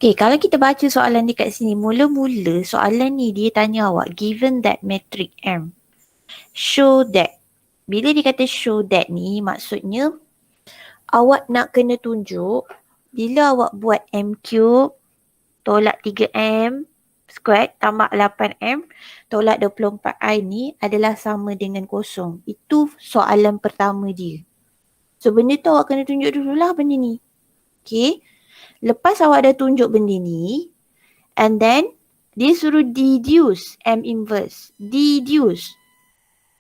Okay, kalau kita baca soalan dekat sini, mula-mula soalan ni dia tanya awak, given that metric M, show that. Bila dia kata show that ni, maksudnya awak nak kena tunjuk bila awak buat M cube tolak 3M squared tambah 8M tolak 24I ni adalah sama dengan kosong. Itu soalan pertama dia. So benda tu awak kena tunjuk dululah benda ni. Okay. Lepas awak dah tunjuk benda ni, and then dia suruh deduce M inverse. Deduce.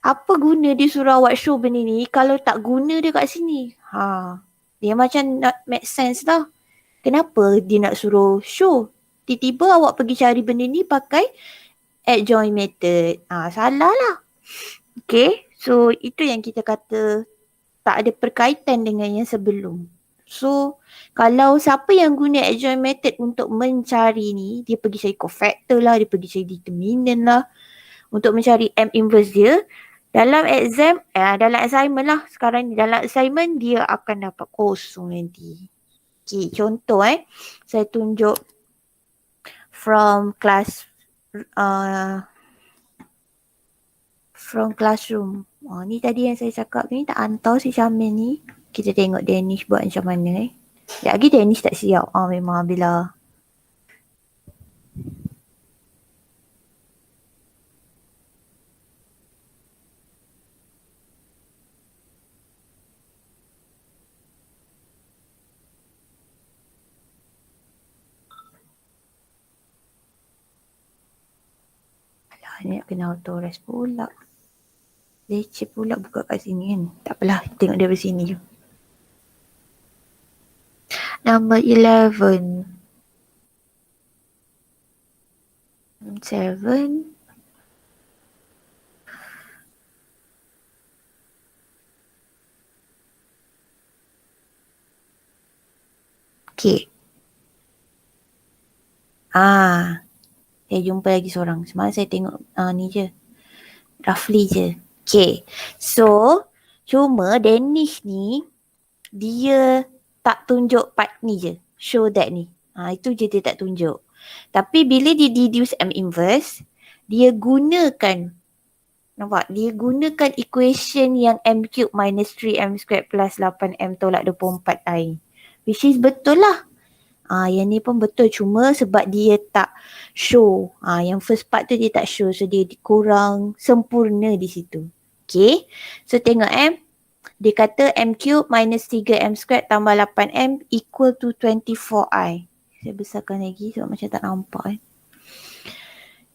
Apa guna dia suruh awak show benda ni kalau tak guna dia kat sini? Dia macam not make sense lah. Kenapa dia nak suruh show? Tiba-tiba awak pergi cari benda ni pakai adjoint method. Salah lah. Okay. So itu yang kita kata tak ada perkaitan dengan yang sebelum. So kalau siapa yang guna adjoint method untuk mencari ni, dia pergi cari cofactor lah, dia pergi cari determinant lah untuk mencari M inverse dia. Dalam exam, dalam assignment lah sekarang ni, dalam assignment dia akan dapat kosong nanti. Okay, contoh saya tunjuk from classroom. Ni tadi yang saya cakap ni tak hantar si Syamil ni. Kita tengok Danish buat macam mana Sekejap lagi Danish tak siap. Memang bila ni nak kena auto rest pula. Leceh pula buka kat sini kan. Tak apalah, tengok dari sini je. Number 11. 7. Okay. Saya jumpa lagi seorang. Semalam saya tengok ni je. Roughly je. Okay. So, cuma Danish ni, dia tak tunjuk part ni je. Show that ni. Itu je dia tak tunjuk. Tapi bila dia deduce M inverse, dia gunakan, nampak? Dia gunakan equation yang M cube minus 3M squared plus 8M tolak 24I. Which is betul lah. Yang ni pun betul, cuma sebab dia tak show. Yang first part tu dia tak show, so dia kurang sempurna di situ. Okay. So tengok dia kata M cube minus 3M squared tambah 8M equal to 24I. Saya besarkan lagi sebab macam tak nampak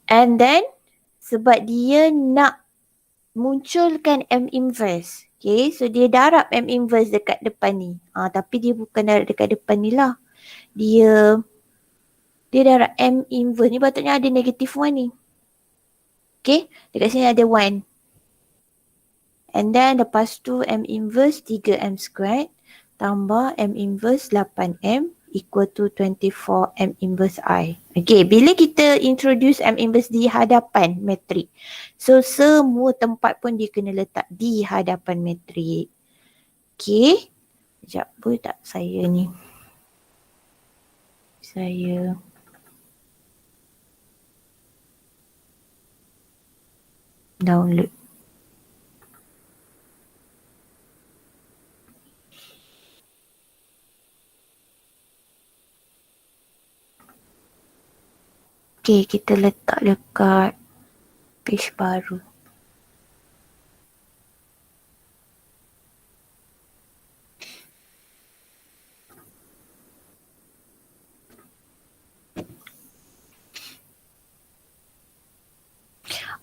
And then sebab dia nak munculkan M inverse. Okay, so dia darab M inverse dekat depan ni. Tapi dia bukan darab dekat depan ni lah. Dia darab M inverse ni, patutnya ada negative 1 ni. Okay, dekat sini ada 1. And then lepas tu M inverse 3M squared tambah M inverse 8M equal to 24 M inverse I. Okay, bila kita introduce M inverse di hadapan metrik, so semua tempat pun dia kena letak di hadapan metrik. Okay, sekejap boleh tak saya ni. Saya download. Okay, kita letak dekat page baru.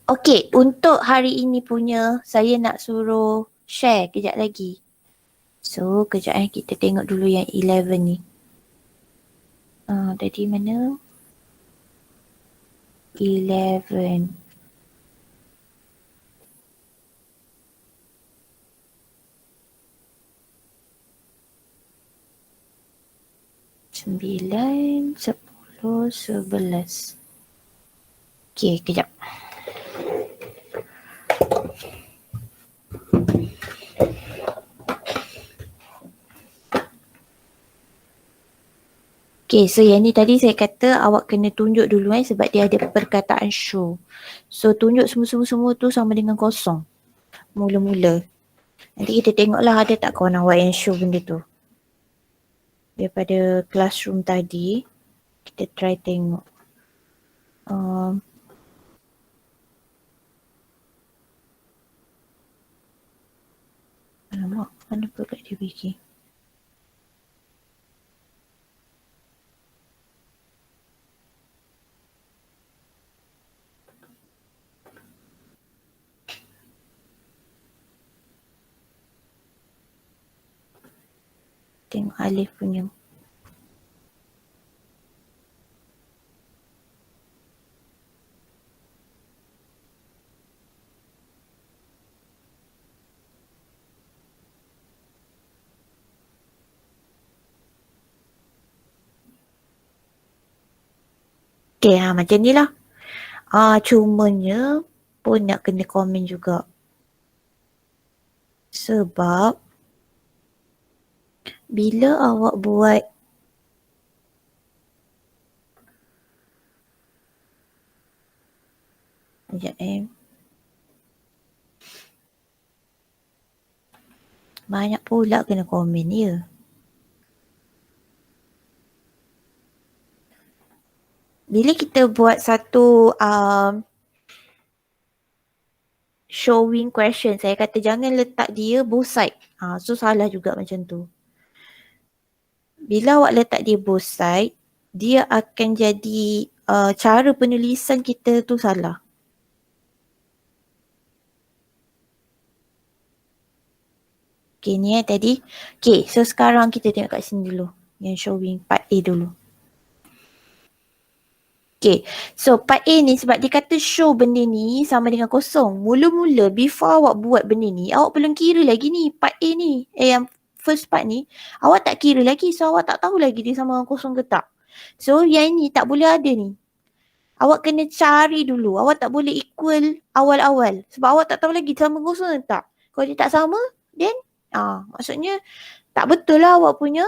Okay, untuk hari ini punya saya nak suruh share kejap lagi. So, kejap kita tengok dulu yang 11 ni. Tadi mana? 11. Sembilan, 10, 11. Okay, kejap. Okay, so yang ni tadi saya kata awak kena tunjuk dulu sebab dia ada perkataan show. So tunjuk semua-semua tu sama dengan kosong. Mula-mula. Nanti kita tengoklah ada tak kawan awak yang show benda tu. Daripada classroom tadi, kita try tengok. Alamak, mana pula dia bikin? Tengok Alif punya. Okay, macam ni lah. Cumanya pun nak kena komen juga. Sebab bila awak buat sekejap banyak pula kena komen ya. Bila kita buat satu showing question, saya kata jangan letak dia both side. So salah juga macam tu. Bila awak letak dia both side, dia akan jadi cara penulisan kita tu salah. Okay, ni tadi. Okay, so sekarang kita tengok kat sini dulu. Yang showing part A dulu. Okay, so part A ni sebab dia kata show benda ni sama dengan kosong. Mula-mula before awak buat benda ni, awak belum kira lagi ni part A ni. Yang first part ni, awak tak kira lagi. So awak tak tahu lagi dia sama dengan kosong ke tak. So yang ni tak boleh ada ni. Awak kena cari dulu. Awak tak boleh equal awal-awal. Sebab awak tak tahu lagi sama kosong ke tak. Kalau dia tak sama, then maksudnya tak betul lah awak punya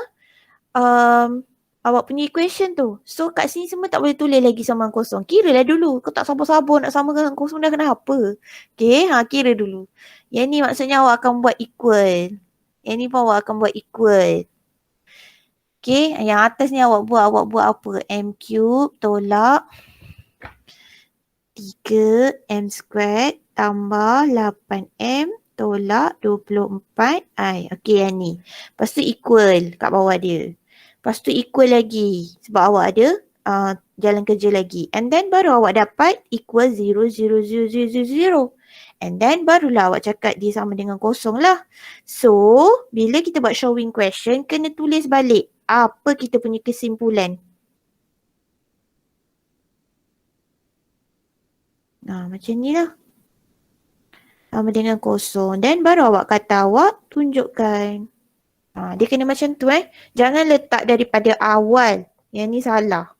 equation tu. So kat sini semua tak boleh tulis lagi sama kosong. Kira lah dulu. Kau tak sabar-sabar nak sama dengan kosong dah kenapa? Okay, kira dulu. Yang ni maksudnya awak akan buat equal. Yang ni pun awak akan buat equal. Okay, yang atas ni awak buat apa? M cube tolak 3M squared tambah 8M tolak 24I. Okay, yang ni. Lepas tu equal kat bawah dia. Lepas tu equal lagi sebab awak ada jalan kerja lagi. And then baru awak dapat equal 0, 0, 0, 0, 0, 0. And then barulah awak cakap dia sama dengan kosong lah. So, bila kita buat showing question, kena tulis balik apa kita punya kesimpulan. Macam ni lah. Sama dengan kosong. Dan baru awak kata awak tunjukkan. Dia kena macam tu Jangan letak daripada awal. Yang ni salah.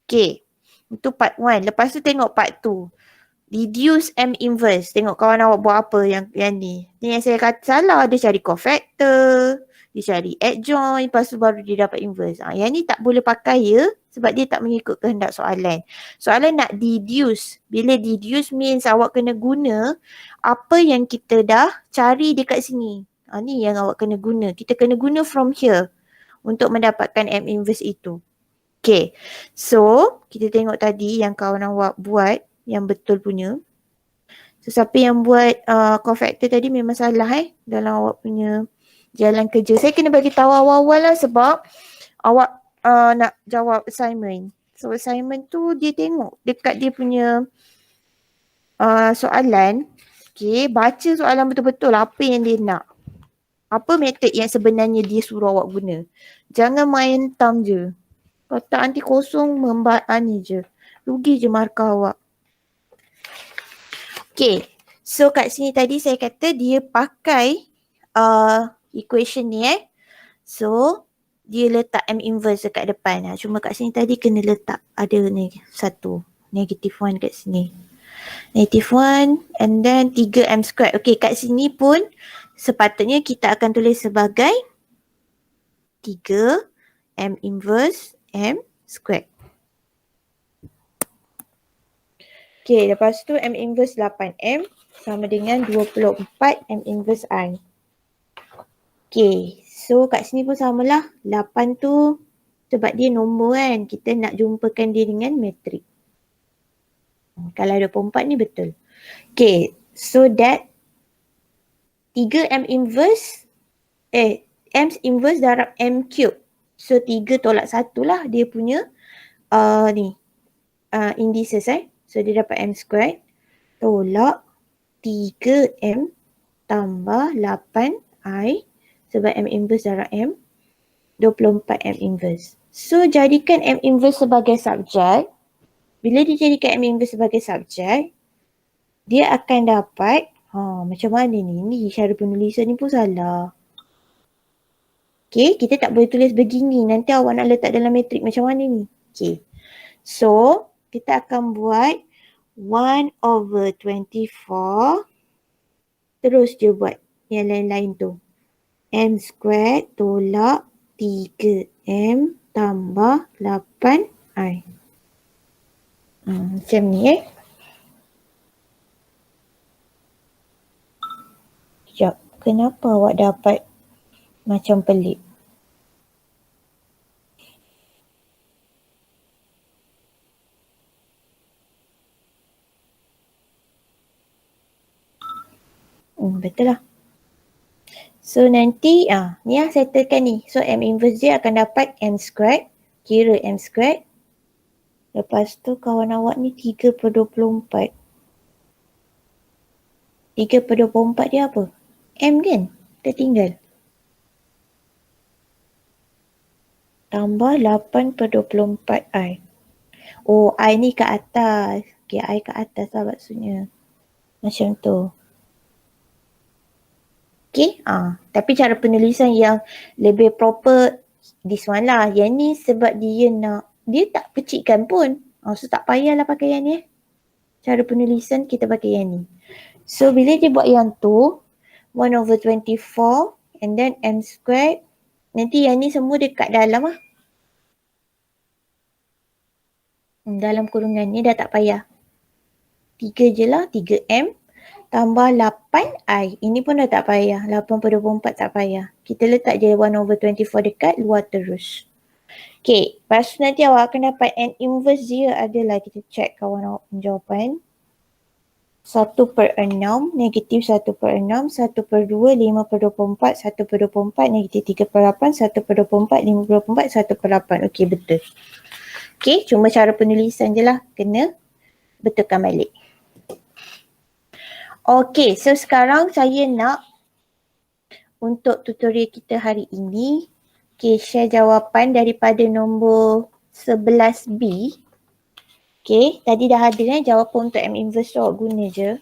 Okay. Itu part 1. Lepas tu tengok part 2. Reduce M inverse. Tengok kawan awak buat apa yang ni. Ni yang saya kata salah. Dia cari cofactor. Dia cari adjoint. Lepas tu baru dia dapat inverse. Yang ni tak boleh pakai ya. Sebab dia tak mengikut kehendak soalan. Soalan nak deduce. Bila deduce means awak kena guna apa yang kita dah cari dekat sini. Ni yang awak kena guna. Kita kena guna from here untuk mendapatkan M inverse itu. Okay. So, kita tengok tadi yang kawan awak buat yang betul punya. So, siapa yang buat cofactor tadi memang salah dalam awak punya jalan kerja. Saya kena bagi tahu awal-awal lah sebab awak nak jawab assignment. So, assignment tu dia tengok dekat dia punya soalan. Okay, baca soalan betul-betul apa yang dia nak. Apa metod yang sebenarnya dia suruh awak guna. Jangan main tam je. Kalau tak nanti kosong ni je. Rugi je markah awak. Okay. So kat sini tadi saya kata dia pakai equation ni So dia letak M inverse dekat depan. Cuma kat sini tadi kena letak ada ni satu. Negative 1 kat sini. Negative 1 and then 3M squared. Okay, kat sini pun sepatutnya kita akan tulis sebagai 3M inverse M squared. Okay, lepas tu M inverse 8M sama dengan 24 M inverse I. Okay, so kat sini pun samalah. 8 tu sebab dia nombor kan, kita nak jumpakan dia dengan matrik. Kalau 24 ni betul. Okay, so that 3M inverse, M inverse darab M cube. So 3 tolak 1 lah dia punya indices So dia dapat M squared tolak 3M tambah 8I sebab M inverse darab M 24 M inverse. So jadikan M inverse sebagai subjek. Bila dijadikan M inverse sebagai subjek, dia akan dapat macam mana ni? Ni cara penulisan ni pun salah. Okay, kita tak boleh tulis begini. Nanti awak nak letak dalam matrik macam mana ni? Okay. So, kita akan buat 1/24. Terus je buat yang lain-lain tu. M squared tolak 3M tambah 8I. Macam ni Sekejap. Kenapa awak dapat macam pelik? Betul lah. So nanti ni yang settlekan ni. So M inverse dia akan dapat M squared. Kira M squared. Lepas tu kawan awak ni 3/24. 3/24 dia apa? M kan? Tertinggal. Tambah 8/24I. Oh, I ni kat atas. Okay, I kat atas lah maksudnya. Macam tu. Okay, tapi cara penulisan yang lebih proper this one lah. Yang ni sebab dia tak kecilkan pun. So tak payahlah pakai yang ni. Cara penulisan kita pakai yang ni. So bila dia buat yang tu, 1/24 and then M squared. Nanti yang ni semua dekat dalam lah. Dalam kurungan ni dah tak payah. 3 je lah, 3M. Tambah 8I. Ini pun dah tak payah. 8/24 tak payah. Kita letak je 1/24 dekat luar terus. Okay. Lepas tu nanti awak akan dapat N inverse dia adalah, kita check kawan awak jawapan. 1/6, negatif 1/6, 1/2, 5/24, 1/24, negatif 3/8, 1/24, 5/24, 1/8. Okay, betul. Okay, cuma cara penulisan je lah. Kena betulkan balik. Okay, so sekarang saya nak untuk tutorial kita hari ini, share jawapan daripada nombor 11B. Okay, tadi dah ada jawapan untuk M inverse tu, awak guna je.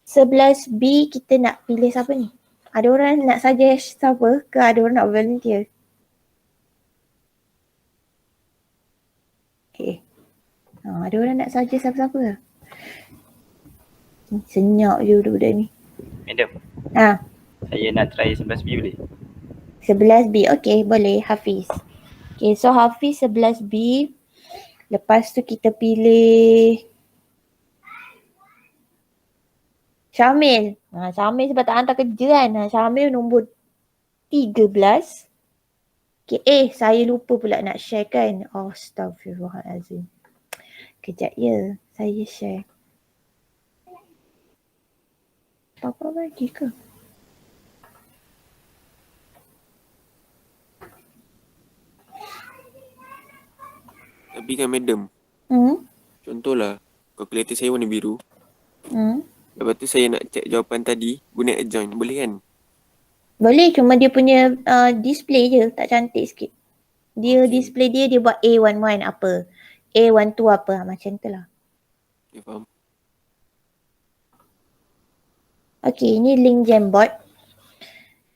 11B kita nak pilih siapa ni? Ada orang nak suggest siapa ke ada orang nak volunteer? Okay. Ada orang nak suggest siapa-siapa ke? Senyap je budak-budak ni. Madam. Saya nak try 11B boleh? 11B, okay boleh. Hafiz. Okay, so Hafiz 11B. Lepas tu kita pilih Syamil. Syamil sebab tak hantar kerja kan. Syamil nombor 13. Okay, saya lupa pula nak share kan. Astaghfirullahalazim. Kejap ya, saya share. Apa lagi ke? Tapi kan madam, contohlah kalkulator saya warna biru. Lepas tu saya nak check jawapan tadi guna adjoin, boleh kan? Boleh, cuma dia punya display je tak cantik sikit. Dia display dia buat A11 apa, A12 apa, macam tu lah. Okay, faham. Okay, ini link Jamboard.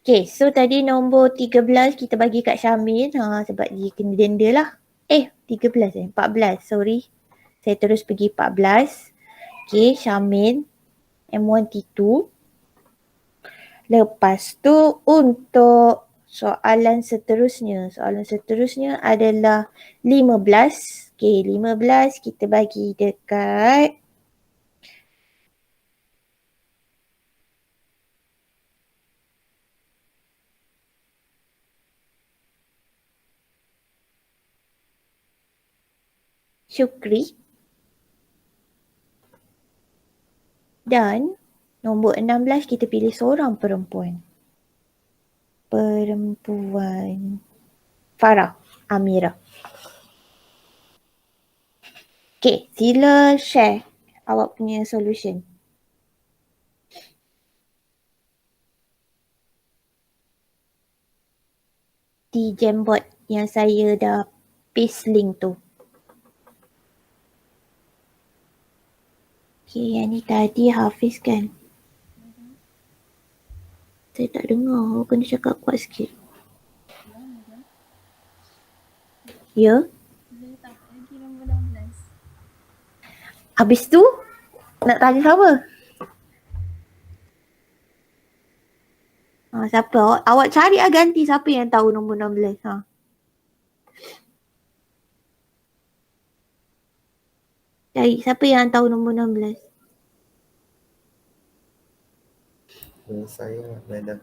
Okay, so tadi nombor 13 kita bagi kat Syamil sebab dia kena denda lah. 13 14, sorry. Saya terus pergi 14. Okay, Syamil M1 T2. Lepas tu untuk Soalan seterusnya adalah 15. Okay, 15 kita bagi dekat Syukri. Dan nombor 16 kita pilih seorang perempuan. Farah Amira. Okay, sila share awak punya solution. Di Jamboard yang saya dah paste link tu. Okay, yang ni tadi Hafiz kan? Saya tak dengar, awak kena cakap kuat sikit. Ya? Habis tu, nak tanya siapa? Siapa? Awak cari lah ganti siapa yang tahu nombor 16. Cari siapa yang tahu nombor 16. Saya, madam.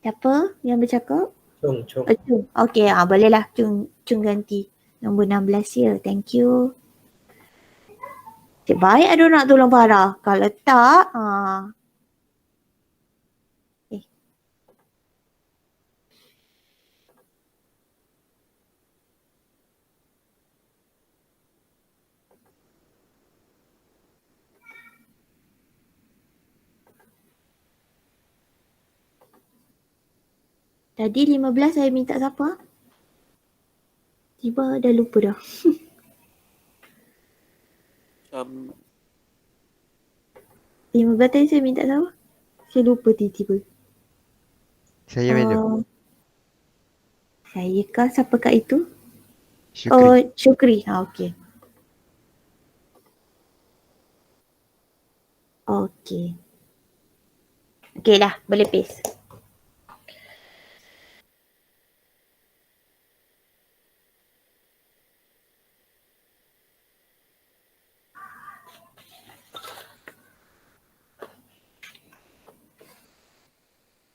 Siapa yang bercakap? Cung. Cung. Okay, bolehlah Cung ganti nombor 16 ya. Thank you. Cik baik ada nak tolong Farah. Kalau tak, tadi 15 saya minta siapa? Tiba dah lupa dah. 15 tadi saya minta siapa? Saya lupa tiba-tiba. Saya madam. Saya kah? Siapa kat itu? Syukri. Syukri. Okey. Okey. Okey dah, boleh paste.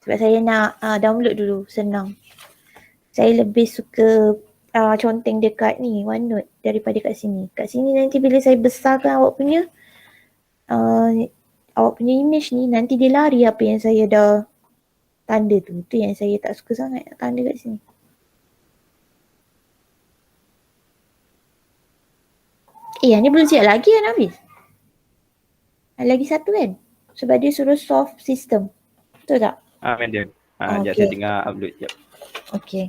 Sebab saya nak download dulu, senang. Saya lebih suka conteng dekat ni, OneNote daripada kat sini. Kat sini nanti bila saya besarkan awak punya image ni, nanti dia lari apa yang saya dah tanda tu. Tu yang saya tak suka sangat tanda kat sini. Yang ni belum siap lagi kan Hafiz? Lagi satu kan? Sebab dia suruh soft system. Betul tak? Madam. Sekejap Okay. saya tengah upload sekejap. Okay.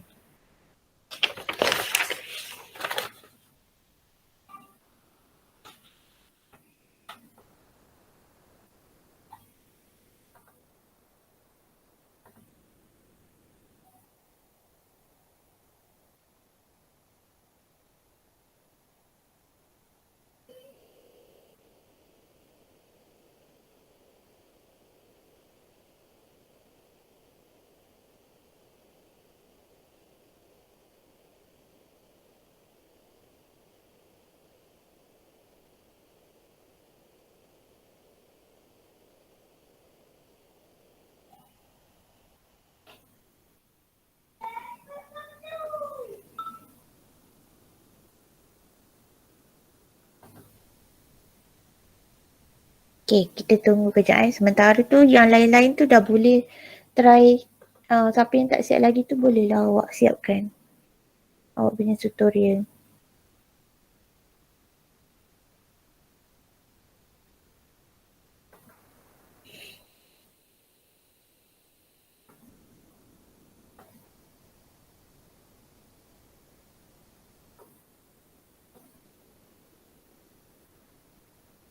Okay, kita tunggu kejap Sementara tu yang lain-lain tu dah boleh try. Siapa yang tak siap lagi tu bolehlah awak siapkan awak punya tutorial.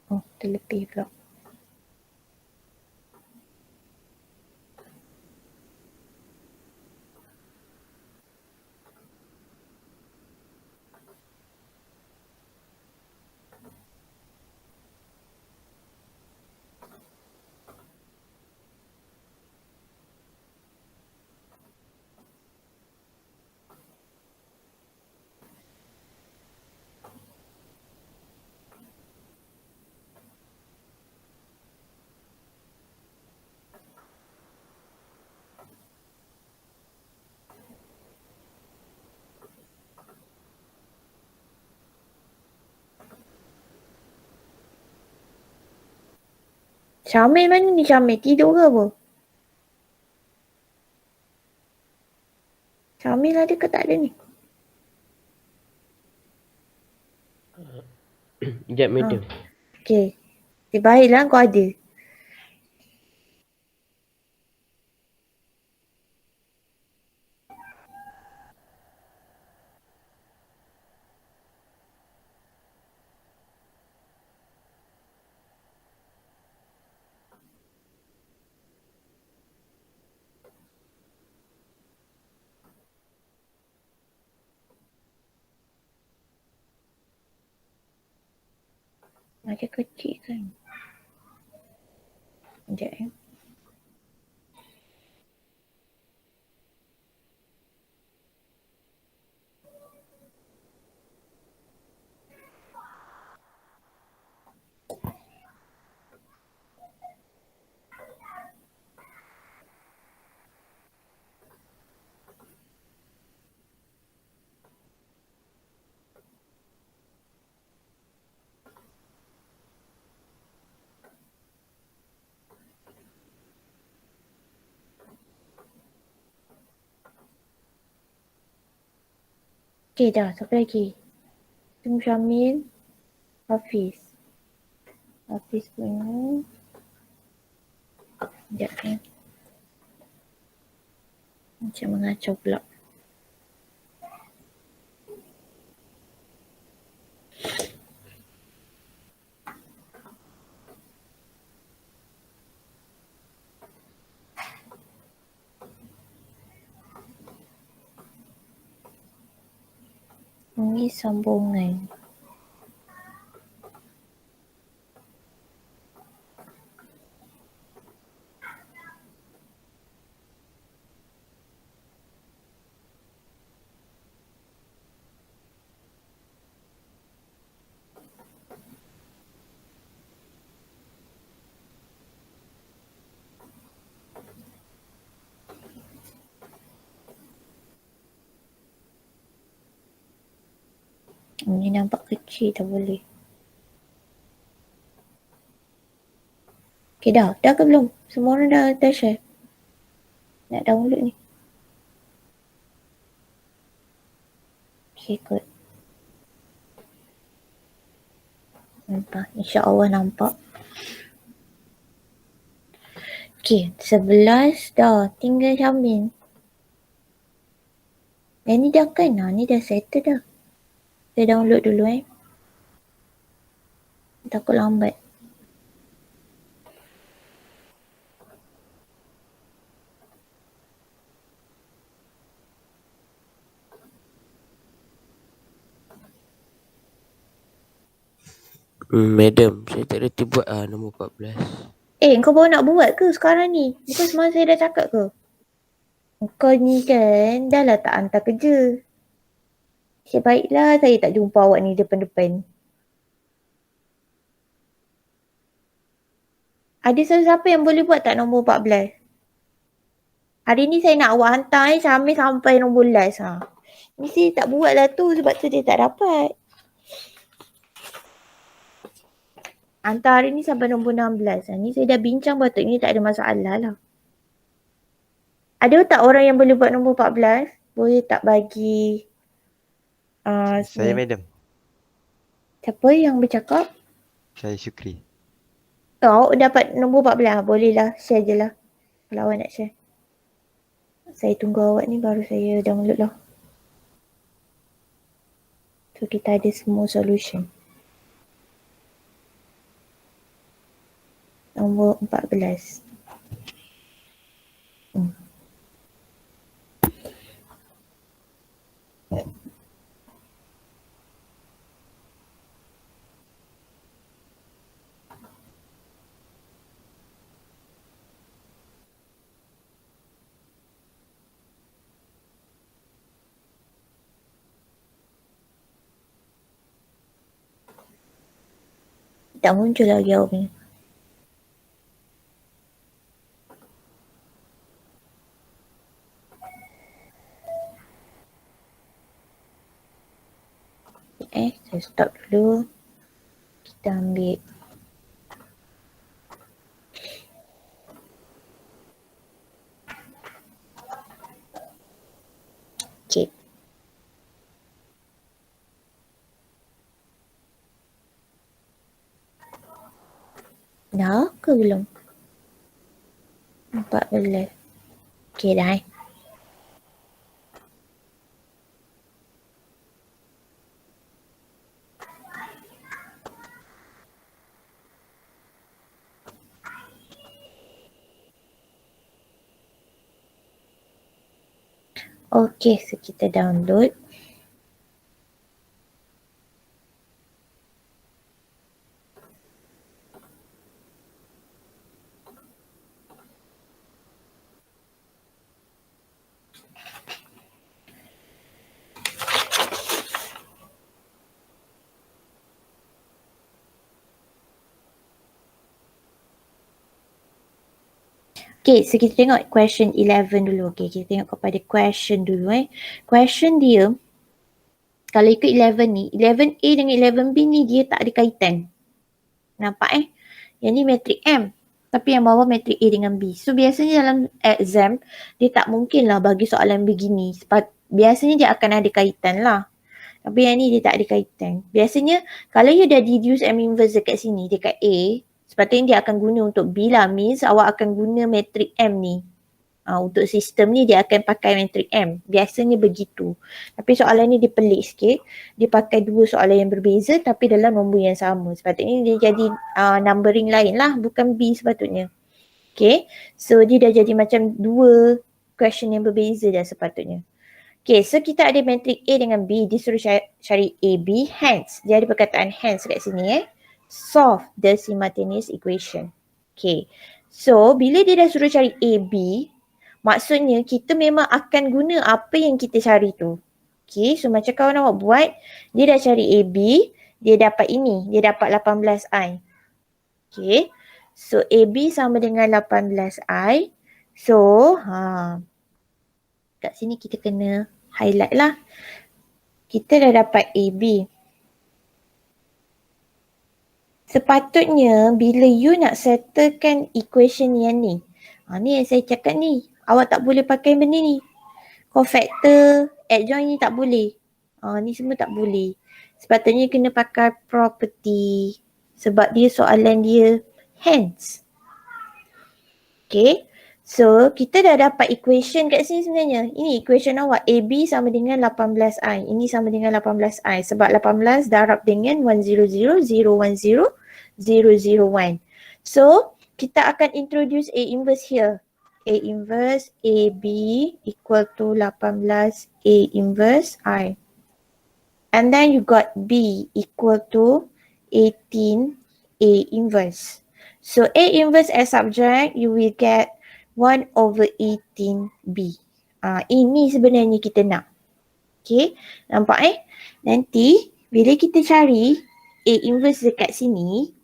Oh, terlebih pula. Syamil mana ni Syamil? Tidur ke apa? Syamil ada ke tak ada ni? Sekejap, madam. Okay. Baiklah kau ada. Macam kecil kan? Sekejap ya. Okay dah, siapa lagi? Tunggu Syamil. Hafiz. Hafiz punya. Sekejap ya. Macam mengacau pula. Ini sambungan. Ini nampak kecil, tak boleh. Okay dah. Dah ke belum? Semua orang dah share? Nak download ni. Okay, kot. Nampak. InsyaAllah nampak. Okay, 11 dah. Tinggal Syamil. Ni dah kan? Ni dah settle dah. Saya download dulu Takut lambat. Madam, saya tak reti buat nombor 14. Kau baru nak buat ke sekarang ni? Bukan semalam saya dah cakap ke? Kau ni kan dah lah tak hantar kerja. Sebaiklah saya tak jumpa awak ni depan-depan. Ada siapa yang boleh buat tak nombor 14? Hari ni saya nak awak hantar sampai nombor last. Ni saya tak buat lah tu sebab tu dia tak dapat. Hantar hari ni sampai nombor 16. Ni saya dah bincang patutnya tak ada masalah lah. Ada tak orang yang boleh buat nombor 14? Boleh tak bagi Saya madam. Siapa yang bercakap? Saya Syukri. Kau dapat nombor 14. Boleh lah. Share je lah. Kalau awak nak share. Saya tunggu awak ni baru saya download lah. So kita ada semua solution. Nombor 14. Tak muncul lagi awak punya. Saya stop dulu. Kita ambil ke belum? 14. Okay dah Okay, so kita download. Okay, so kita tengok question 11 dulu. Okay, kita tengok kepada question dulu Question dia, kalau ikut 11 ni, 11A dengan 11B ni dia tak ada kaitan. Nampak Yang ni matrik M. Tapi yang bawah matrik A dengan B. So biasanya dalam exam, dia tak mungkin lah bagi soalan begini. Biasanya dia akan ada kaitan lah. Tapi yang ni dia tak ada kaitan. Biasanya kalau you dah deduce M inverse dekat sini, dekat A, sepatutnya dia akan guna untuk B lah. Means awak akan guna matrik M ni. Untuk sistem ni dia akan pakai matrik M. Biasanya begitu. Tapi soalan ni dia pelik sikit. Dia pakai dua soalan yang berbeza tapi dalam nombor yang sama. Sepatutnya dia jadi numbering lain lah. Bukan B sepatutnya. Okay. So dia dah jadi macam dua question yang berbeza dah sepatutnya. Okay, so kita ada matrik A dengan B, disuruh cari AB, hence, dia ada perkataan hence kat sini solve the simultaneous equation. Okay, so bila dia dah suruh cari AB, maksudnya kita memang akan guna apa yang kita cari tu. Okay, so macam kawan awak buat, dia dah cari AB, dia dapat ini, dia dapat 18I. Okay, so AB sama dengan 18I. So, kat sini kita kena highlight lah. Kita dah dapat AB. Sepatutnya bila you nak settlekan equation yang ni. Ni yang saya cakap ni. Awak tak boleh pakai benda ni. Cofactor, adjoint ni tak boleh. Ni semua tak boleh. Sepatutnya kena pakai property. Sebab dia soalan dia hence. Okay. So, kita dah dapat equation kat sini sebenarnya. Ini equation awak. AB sama dengan 18I. Ini sama dengan 18I. Sebab 18 darab dengan 100, 010, 001. So, kita akan introduce A inverse here. A inverse AB equal to 18 A inverse I. And then you got B equal to 18 A inverse. So, A inverse as subject, you will get 1/18B. Ini sebenarnya kita nak. Okay, nampak Nanti bila kita cari A inverse dekat sini,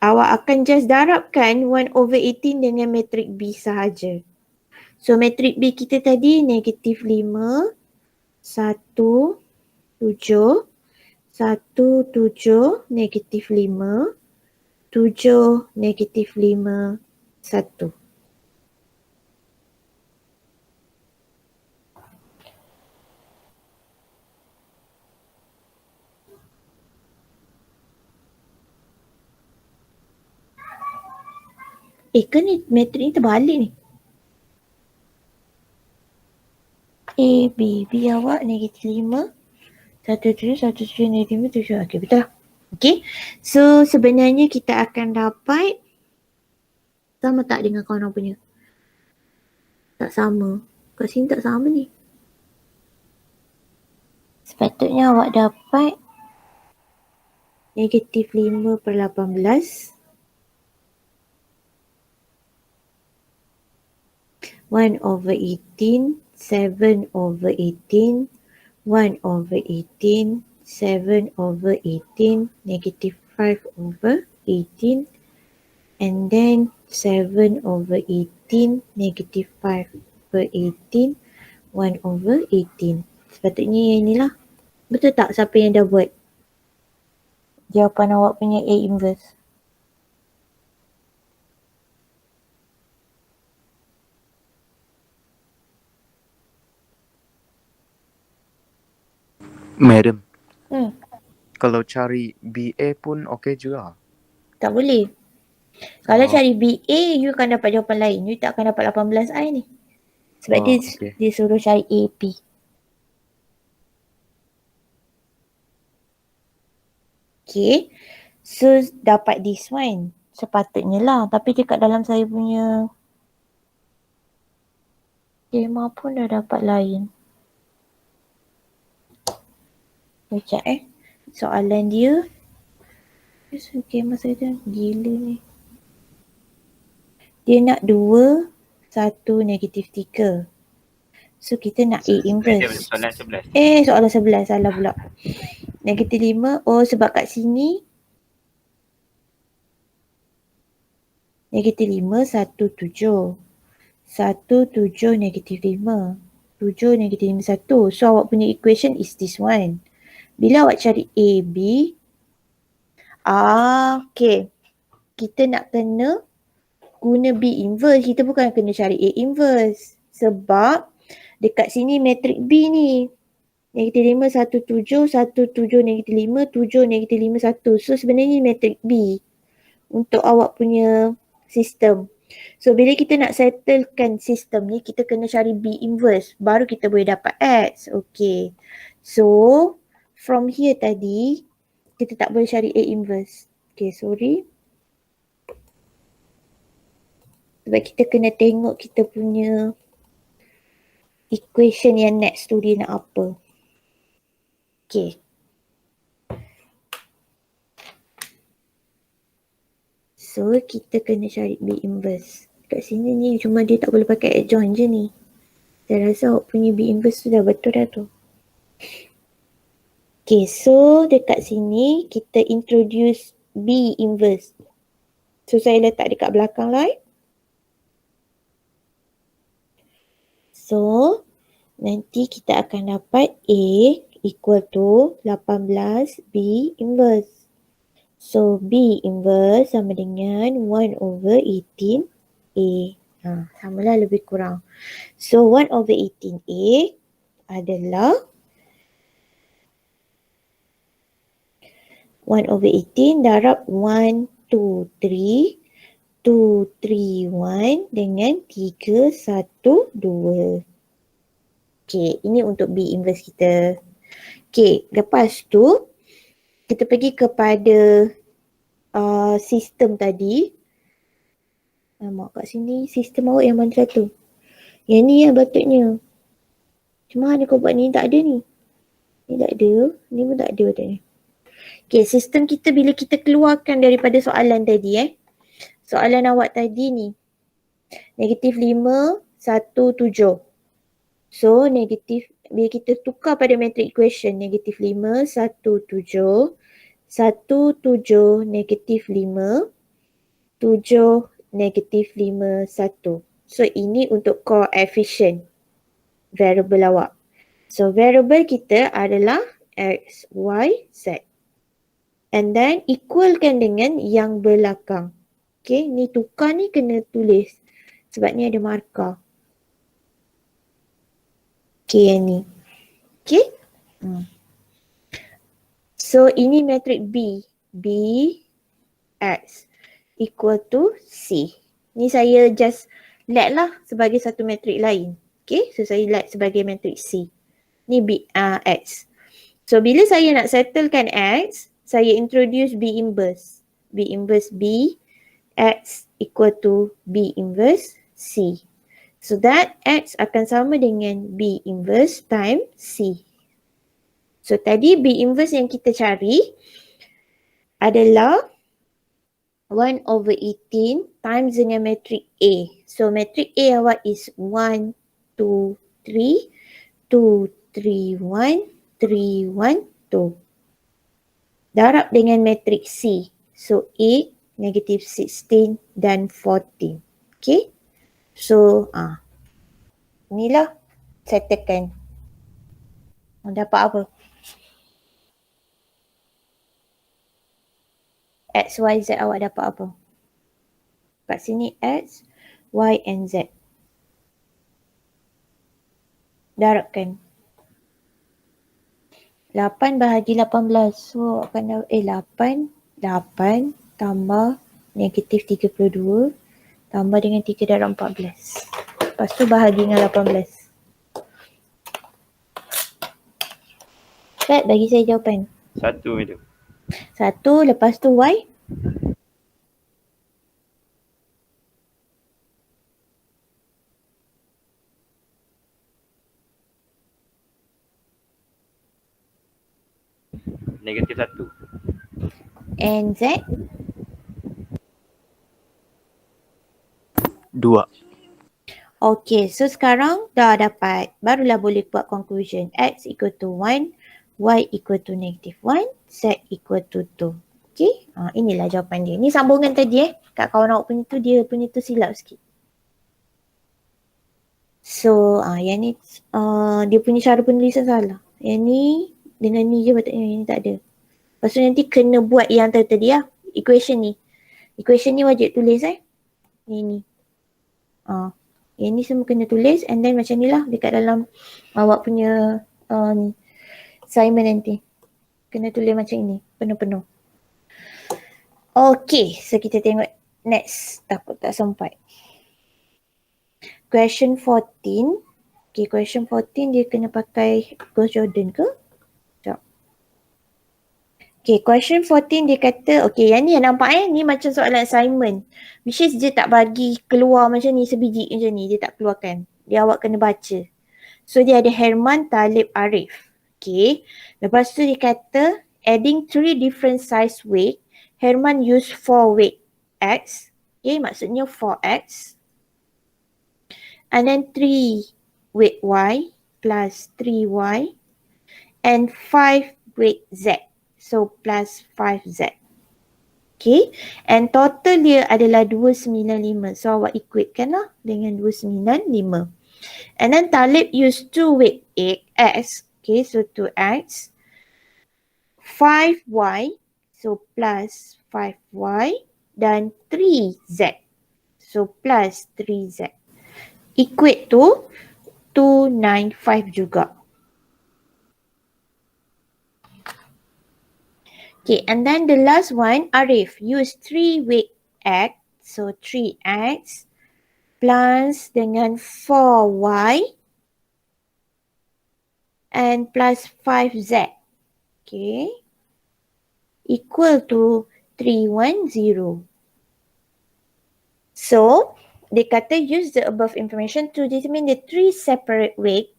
awak akan just darabkan 1/18 dengan matrik B sahaja. So matrik B kita tadi negatif 5, 1, 7, 1, 7, negatif 5, 7, negatif 5, 1. Kan ni matrik ni terbalik ni. A, B, B awak negatif 5, 1, 7, 1, 7, negatif 5, 7. Okay, betul. Okay, so sebenarnya kita akan dapat sama tak dengan kawan awak punya? Tak sama. Kat sini tak sama ni. Sepatutnya awak dapat negatif 5/18. 1/18, 7/18, 1/18, 7/18, negative 5/18, and then 7/18, negative 5/18, 1/18. Sepatutnya yang inilah. Betul tak siapa yang dah buat jawapan awak punya A inverse? Madam, kalau cari BA pun okey juga. Tak boleh. Kalau Oh. cari BA, you akan dapat jawapan lain. You tak akan dapat 18I ni. Sebab Oh, okay. dia suruh cari AP. Okay. So, dapat this one. Sepatutnya lah. Tapi dekat dalam saya punya skema pun dah dapat lain. Sekejap soalan dia. Skema saya dah gila ni. Dia nak 2, 1, negatif 3. So kita nak A inverse. Soalan 11. Soalan 11 salah pula. Negatif 5. Oh sebab kat sini negatif 5, 1, 7. 1, 7, negatif 5. 7, negatif 5, 1. So awak punya equation is this one. Bila awak cari A, B. Okay. Kita nak kena guna B inverse. Kita bukan kena cari A inverse. Sebab dekat sini matrik B ni. Negatif 5, 1, 7, 1, 7, negatif 5, 7, negatif 5, 1. So sebenarnya ni matrik B untuk awak punya sistem. So bila kita nak settlekan sistem ni, kita kena cari B inverse. Baru kita boleh dapat X. Okay. So from here tadi, kita tak boleh cari A inverse. Okay, sorry. Sebab kita kena tengok kita punya equation yang next tu dia nak apa. Okay. So, kita kena cari B inverse. Kat sini ni cuma dia tak boleh pakai adjoint je ni. Saya rasa awak punya B inverse tu dah betul dah tu. Okay, so dekat sini kita introduce B inverse. So, saya letak dekat belakang lah. So, nanti kita akan dapat A equal to 18 B inverse. So, B inverse sama dengan 1/18 A. Samalah lebih kurang. So, 1/18 A adalah 1/18 darab 1, 2, 3. 2, 3, 1 dengan 3, 1, 2. Okay, ini untuk B inverse kita. Okay, lepas tu kita pergi kepada sistem tadi. Mak kat sini sistem awak yang mana satu? Yang ni yang patutnya. Cuma mana kau buat ni? Tak ada ni. Ni tak ada. Ni pun tak ada patutnya. Okay, sistem kita bila kita keluarkan daripada soalan tadi soalan awak tadi ni. Negatif 5, 1, 7. So, negatif, bila kita tukar pada matrix equation, negatif 5, 1, 7. 1, 7, negatif 5. 7, negatif 5, 1. So, ini untuk coefficient variable awak. So, variable kita adalah X, Y, Z. And then, equalkan dengan yang belakang. Okay, ni tukar ni kena tulis. Sebab ni ada markah. Okay, yang ni. Okay. So, ini matrik B. B, X equal to C. Ni saya just let lah sebagai satu matrik lain. Okay, so saya let sebagai matrik C. Ni B, X. So, bila saya nak settlekan X, saya introduce B inverse. B inverse B, X equal to B inverse C. So that X akan sama dengan B inverse times C. So tadi B inverse yang kita cari adalah 1/18 times dengan matrik A. So matrik A awak is 1, 2, 3, 2, 3, 1, 3, 1, 2. Darab dengan matrik C. So 8, negative 16 dan 14. Okay. So, inilah settlekan. Dapat apa? X, Y, Z awak dapat apa? Kat sini X, Y and Z. Darabkan. 8 bahagi 18. So, akan dapat 8, 8, tambah negatif 32 tambah dengan 3 darab 14. Lepas tu bahagi dengan 18. Pat, bagi saya jawapan. 1 madam. 1, lepas tu Y. Negatif 1. And Z. 2. Okay, so sekarang dah dapat. Barulah boleh buat conclusion. X equal to 1, Y equal to negative 1, Z equal to 2. Okay, inilah jawapan dia. Ni sambungan tadi kat kawan awak punya tu, dia punya tu silap sikit. So, yang ni dia punya cara penulisan salah. Yang ni dengan ni je patutnya, yang ni tak ada. Lepas tu nanti kena buat yang tadi lah. Equation ni. Equation ni wajib tulis Ni. Yang ni semua kena tulis and then macam ni lah dekat dalam awak punya ni assignment nanti. Kena tulis macam ini, penuh-penuh. Okay, so kita tengok next. Takut tak sempat. Question 14. Okay, question 14 dia kena pakai Gauss Jordan ke? Sekejap. Okay, question 14 dia kata, okay yang ni yang nampak ni macam soalan assignment. Which is dia tak bagi keluar macam ni, sebiji macam ni. Dia tak keluarkan. Dia awak kena baca. So dia ada Herman, Talib, Arif. Okay. Lepas tu dia kata, adding 3 different size weight, Herman use 4 weight X. Okay, maksudnya 4X. And then 3 weight Y plus 3Y. And 5 weight Z. So plus 5Z. Okay. And total dia adalah 295. So awak equatekan lah dengan 295. And then Talib use 2 weight X. Okay. So 2X. 5Y. So plus 5Y. Dan 3Z. So plus 3Z. Equate to 295 juga. Okay, and then the last one, Arif use 3 weight X. So 3X plus dengan 4Y and plus 5Z. Okay. Equal to 310. So, dia kata use the above information to determine the 3 separate weight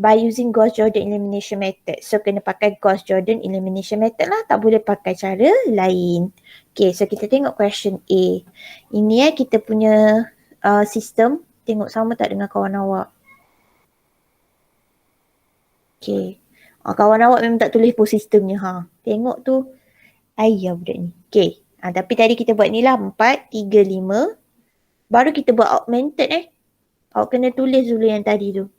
by using Gauss-Jordan elimination method. So, kena pakai Gauss-Jordan elimination method lah. Tak boleh pakai cara lain. Okay, so kita tengok question A. Ini kita punya sistem. Tengok sama tak dengan kawan awak. Okay. Kawan awak memang tak tulis pun sistemnya. Tengok tu. Ayah budak ni. Okay. Tapi tadi kita buat ni lah. 4, 3, 5. Baru kita buat augmented Awak kena tulis dulu yang tadi tu.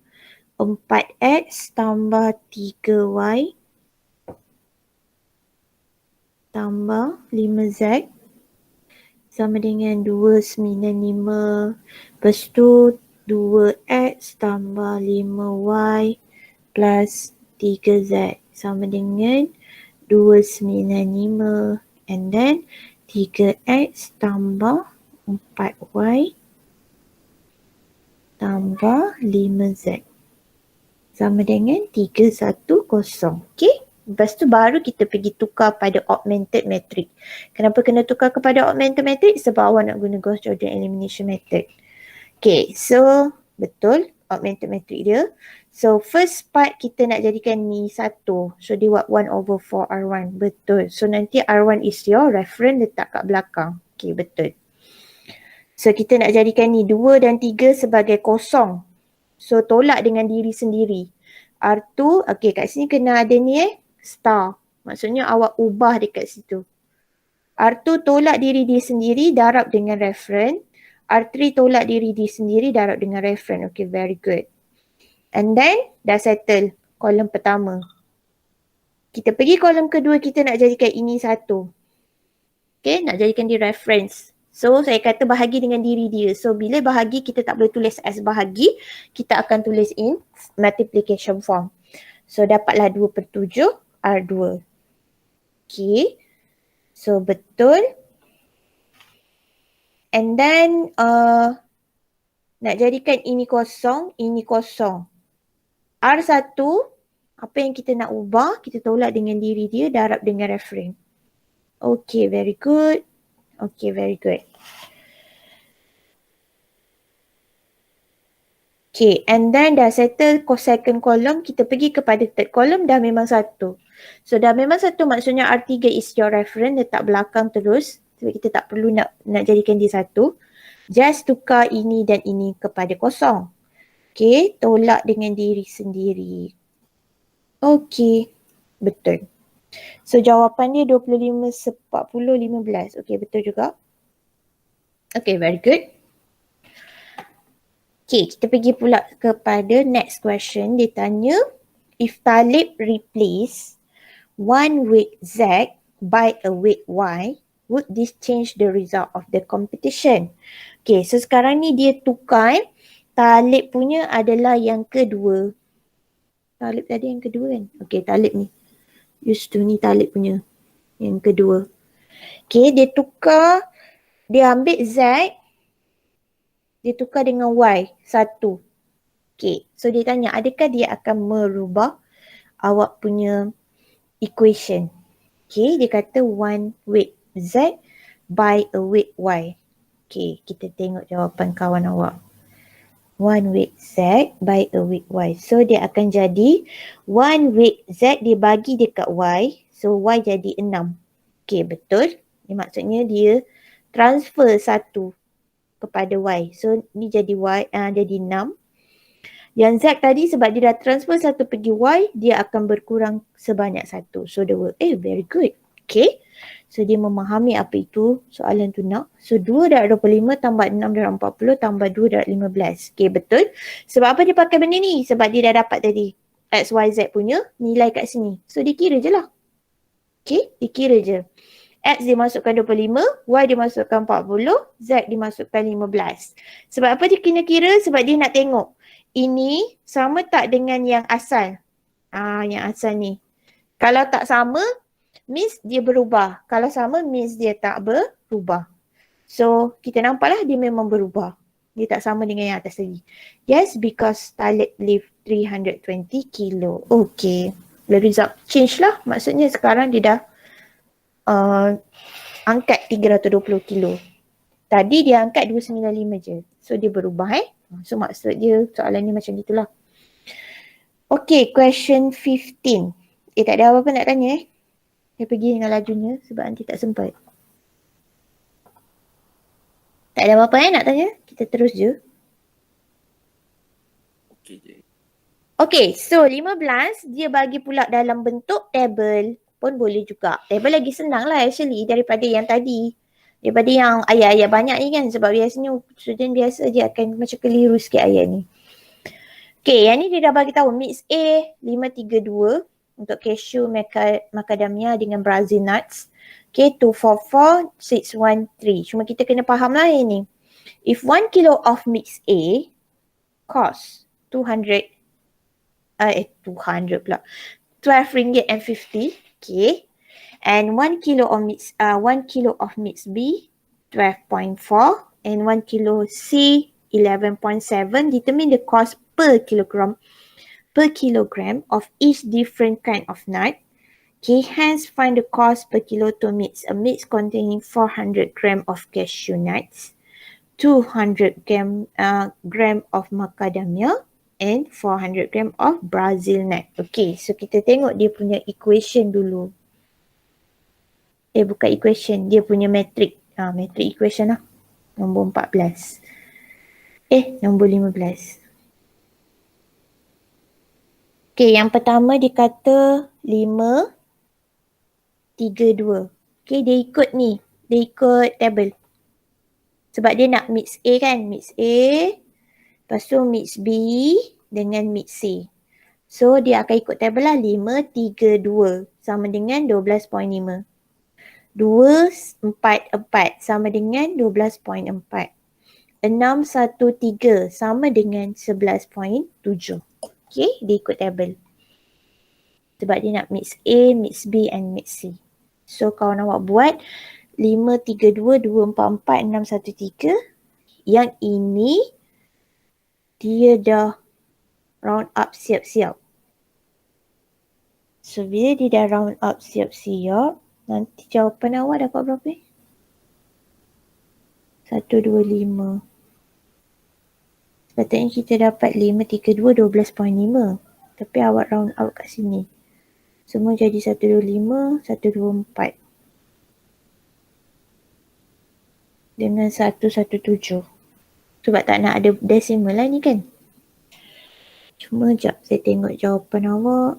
4X tambah 3Y tambah 5Z sama dengan 295. Lepas tu 2X tambah 5Y plus 3Z sama dengan 295. And then 3X tambah 4Y tambah 5Z sama dengan 310. Okay. Lepas tu baru kita pergi tukar pada augmented matrix. Kenapa kena tukar kepada augmented matrix? Sebab awak nak guna Gauss-Jordan elimination method. Okay. So, betul augmented matrix dia. So, first part kita nak jadikan ni 1. So, dia buat 1/4 R1. Betul. So, nanti R1 is your reference letak kat belakang. Okay, betul. So, kita nak jadikan ni 2 dan 3 sebagai kosong. So, tolak dengan diri sendiri. R2, okay kat sini kena ada ni star. Maksudnya awak ubah dekat situ. R2 tolak diri dia sendiri, darab dengan referen. R3 tolak diri dia sendiri, darab dengan referen. Okay, very good. And then, dah settle kolom pertama. Kita pergi kolom kedua, kita nak jadikan ini 1. Okay, nak jadikan dia reference. So, saya kata bahagi dengan diri dia. So, bila bahagi, kita tak boleh tulis as bahagi. Kita akan tulis in multiplication form. So, dapatlah 2/7 R2. Okay. So, betul. And then nak jadikan ini kosong, ini kosong. R1, apa yang kita nak ubah, kita tolak dengan diri dia, darab dengan reference. Okay, very good. Okay, very good. Okay, and then dah settle second column, kita pergi kepada third column, dah memang 1. So dah memang 1 maksudnya R3 is your reference, letak belakang terus. Sebab kita tak perlu nak jadikan dia 1. Just tukar ini dan ini kepada kosong. Okay, tolak dengan diri sendiri. Okay, betul. So jawapan dia 25, 40, 15. Okay, betul juga. Okay, very good. Okay, kita pergi pula kepada next question. Dia tanya, if Talib replace one weight Z by a weight Y, would this change the result of the competition? Okay, so sekarang ni dia tukar. Talib punya adalah yang kedua. Talib tadi yang kedua kan? Okay, Talib ni. Used to ni Talib punya. Yang kedua. Okay, dia tukar. Dia ambil Z. Dia tukar dengan Y. 1. Okay, so dia tanya adakah dia akan merubah awak punya equation. Okay, dia kata one weight Z by a weight Y. Okay, kita tengok jawapan kawan awak. One weight Z by a weight Y. So dia akan jadi one weight Z dia bagi dekat Y. So Y jadi 6. Okay, betul. Ini maksudnya dia transfer 1 kepada Y. So ni jadi Y, jadi 6. Yang Z tadi sebab dia dah transfer 1 pergi Y, dia akan berkurang sebanyak 1. So dia very good. Okay. So dia memahami apa itu soalan tu nak. So 2 darab 25 tambah 6 darab 40 tambah 2 darab 15. Okay, betul. Sebab apa dia pakai benda ni? Sebab dia dah dapat tadi X, Y, Z punya nilai kat sini. So dia kira je lah. Okay, dia kira je. X dimasukkan 25, Y dimasukkan 40, Z dimasukkan 15. Sebab apa dia kena kira? Sebab dia nak tengok ini sama tak dengan yang asal. Yang asal ni. Kalau tak sama, means dia berubah. Kalau sama, means dia tak berubah. So, kita nampaklah dia memang berubah. Dia tak sama dengan yang atas tadi. Yes, because Talib lift 320 kilo. Okay. The result change lah. Maksudnya sekarang dia dah angkat 320 kilo. Tadi dia angkat 295 je. So dia berubah So maksud dia soalan ni macam gitulah. Okay, question 15. Tak ada apa-apa nak tanya Saya pergi dengan lajunya sebab nanti tak sempat. Tak ada apa-apa nak tanya? Kita terus je. Okey je. Okay, so 15 dia bagi pula dalam bentuk table pun boleh juga. Table lagi senang lah actually daripada yang tadi. Daripada yang ayat-ayat banyak ni kan. Sebab biasanya student biasa dia akan macam keliru sikit ayat ni. Okay, yang ni dia dah bagi tahu mix A 532 untuk cashew, macadamia dengan Brazil nuts. Okay, 244, 613. Cuma kita kena faham lah ini. If 1 kilo of mix A cost 200 pula. 12 ringgit and 50. Okay. And 1 kilo of mix B 12.4 and 1 kilo C 11.7. Determine the cost per kilogram of each different kind of nut. Okay, hence find the cost per kilo to mix. A mix containing 400 gram of cashew nuts, 200 gram of macadamia and 400 gram of Brazil nut. Okay, so kita tengok dia punya equation dulu. Bukan equation, dia punya matrix. Matrix equation lah. Nombor 14. Nombor 15. Okay, yang pertama dia kata 5, 3, 2. Okay, dia ikut ni. Dia ikut table. Sebab dia nak mix A kan. Mix A. Lepas tu mix B dengan mix C. So, dia akan ikut table lah. 5, 3, 2. Sama dengan 12.5. 2, 4, 4 sama dengan 12.4. 6, 1, 3 sama dengan 11.7. Okay, dia ikut table. Sebab dia nak mix A, mix B and mix C. So, kawan awak buat 532, 244, 613. Yang ini dia dah round up siap-siap. So bila dia dah round up siap-siap, nanti jawapan awak dapat berapa ni? 125. Sepatutnya kita dapat 532, 12.5. Tapi awak round up kat sini. Semua jadi 125, 124. Dengan 117. Sebab tak nak ada decimal lah ni kan. Cuma sekejap saya tengok jawapan awak.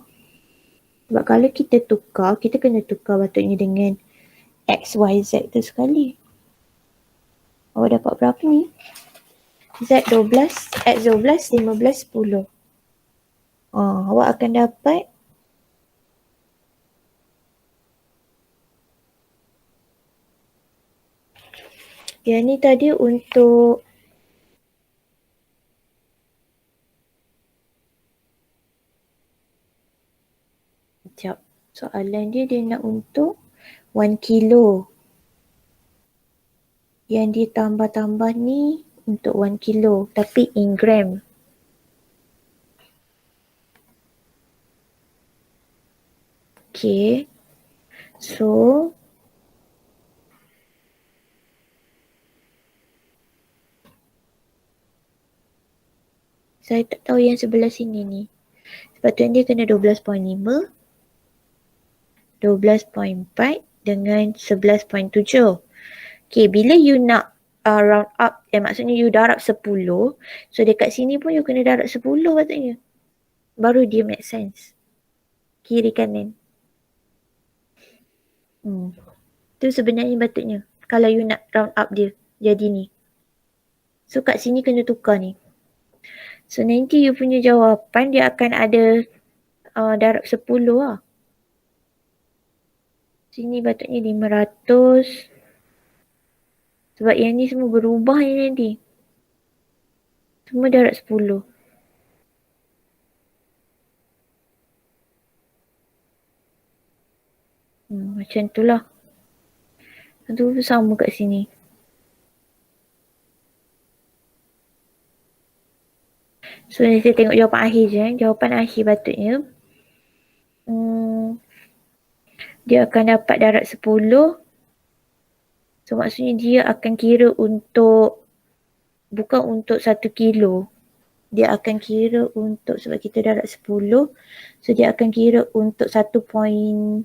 Sebab kalau kita tukar, kita kena tukar patutnya dengan X, Y, Z tu sekali. Awak dapat berapa ni? Z 12, X 12, 15, 10. Awak akan dapat yang ni tadi untuk sekejap. Soalan dia nak untuk 1 kilo. Yang ditambah-tambah ni untuk 1 kilo tapi in gram. Okay. So saya tak tahu yang sebelah sini ni. Sepatutnya dia kena 12.5, 12.4 dengan 11.7. Okay, bila you nak round up, maksudnya you darab 10, so dekat sini pun you kena darab 10 patutnya. Baru dia make sense. Kiri kanan. Tu sebenarnya patutnya. Kalau you nak round up dia, jadi ni. So kat sini kena tukar ni. So nanti you punya jawapan dia akan ada darab 10 lah. Sini patutnya 500. Sebab yang ni semua berubah ni nanti. Semua darab 10. Macam tu lah. Tu sama kat sini. So ni saya tengok jawapan akhir je. Jawapan akhir patutnya dia akan dapat darab 10. So maksudnya dia akan kira untuk, bukan untuk 1 kilo. Dia akan kira untuk, sebab kita darab 10. So dia akan kira untuk 1 point,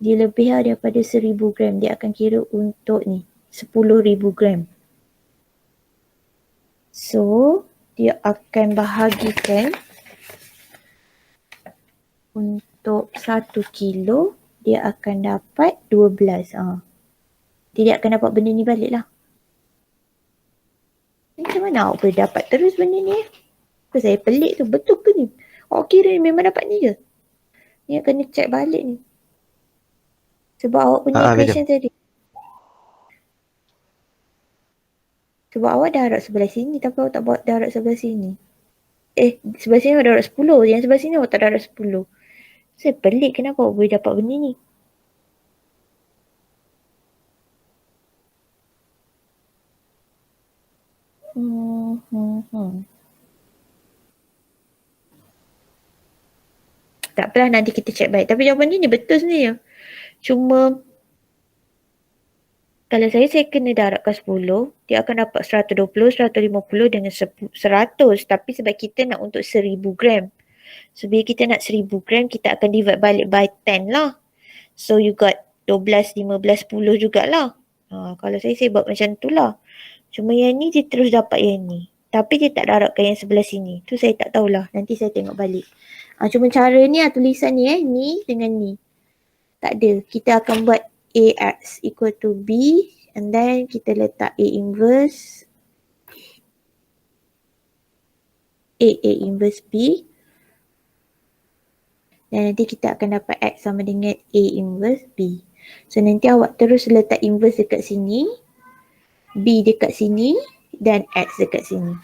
dia lebih lah daripada 1000 gram. Dia akan kira untuk ni 10,000 gram. So dia akan bahagikan untuk 1 kilo dia akan dapat 12. Dia akan dapat benda ni balik lah. Macam mana awak boleh dapat terus benda ni? Saya pelik tu, betul ke ni? Awak kira ni memang dapat ni je? Ni kena check balik ni. Sebab awak punya equation tadi. Sebab awak darab sebelah sini tapi awak tak buat darab sebelah sini. Sebelah sini awak darab 10. Yang sebelah sini awak tak darab 10. Saya pelik kenapa awak boleh dapat benda ni. Tak apalah, nanti kita check balik. Tapi jawapan ni betul sebenarnya. Cuma kalau saya kena darabkan 10, dia akan dapat 120, 150 dengan 100. Tapi sebab kita nak untuk 1000 gram. So bila kita nak 1000 gram, kita akan divide balik by 10 lah. So you got 12, 15, 10 jugalah. Kalau saya buat macam tu lah. Cuma yang ni dia terus dapat yang ni. Tapi dia tak darabkan yang sebelah sini. Tu saya tak tahulah. Nanti saya tengok balik. Cuma cara ni tulisan ni ni dengan ni. Tak ada. Kita akan buat AX equal to B and then kita letak A inverse A inverse B dan nanti kita akan dapat X sama dengan A inverse B. So nanti awak terus letak inverse dekat sini, B dekat sini dan X dekat sini.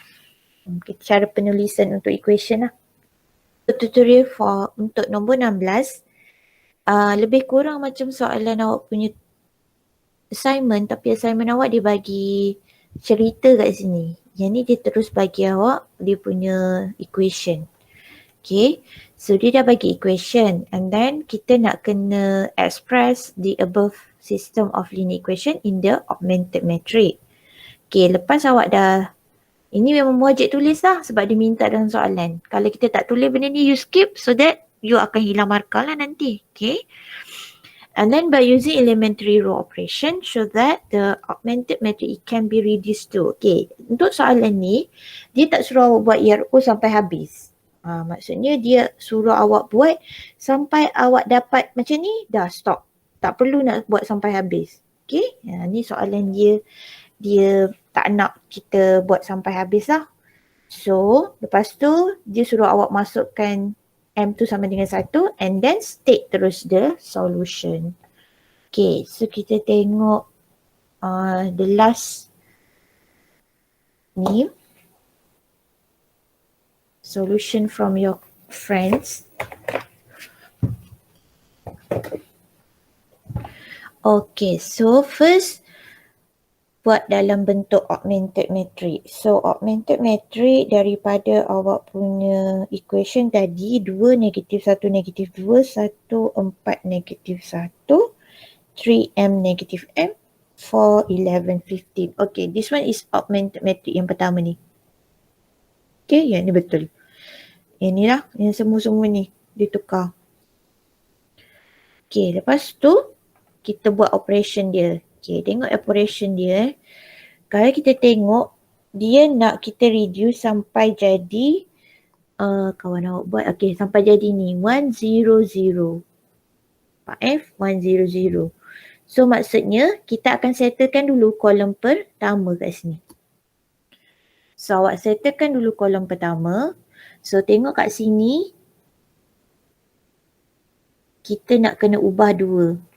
Cara penulisan untuk equation lah. Tutorial for untuk nombor 16, lebih kurang macam soalan awak punya assignment, tapi assignment awak dia bagi cerita kat sini. Yang ni dia terus bagi awak dia punya equation. Okay, so dia dah bagi equation and then kita nak kena express the above system of linear equation in the augmented matrix. Okay, lepas awak dah, ini memang wajib tulis lah sebab dia minta dalam soalan. Kalau kita tak tulis benda ni, you skip so that you akan hilang markah lah nanti. Okay. And then by using elementary row operation so that the augmented matrix can be reduced to. Okay, untuk soalan ni, dia tak suruh awak buat ERO sampai habis. Maksudnya dia suruh awak buat sampai awak dapat macam ni, dah stop. Tak perlu nak buat sampai habis. Okay, ni soalan dia tak nak kita buat sampai habis lah. So, lepas tu dia suruh awak masukkan M tu sama dengan 1 and then state terus the solution. Okay, so kita tengok the last ni. Solution from your friends. Okay, so first buat dalam bentuk augmented matrix. So augmented matrix daripada awak punya equation tadi 2, -1, -2, 1, 4, -1, 3m, -m, 4, 11, 15. Okay, this one is augmented matrix yang pertama ni. Okay, yang ni betul. Yang ni lah, yang semua-semua ni ditukar. Okay, lepas tu kita buat operation dia. Okay, tengok operation dia. Kalau kita tengok, dia nak kita reduce sampai jadi, kawan awak buat, okay, sampai jadi ni, 100. Pak F, 100. So maksudnya, kita akan settlekan dulu kolom pertama kat sini. So awak settlekan dulu kolom pertama. So tengok kat sini, kita nak kena ubah 2.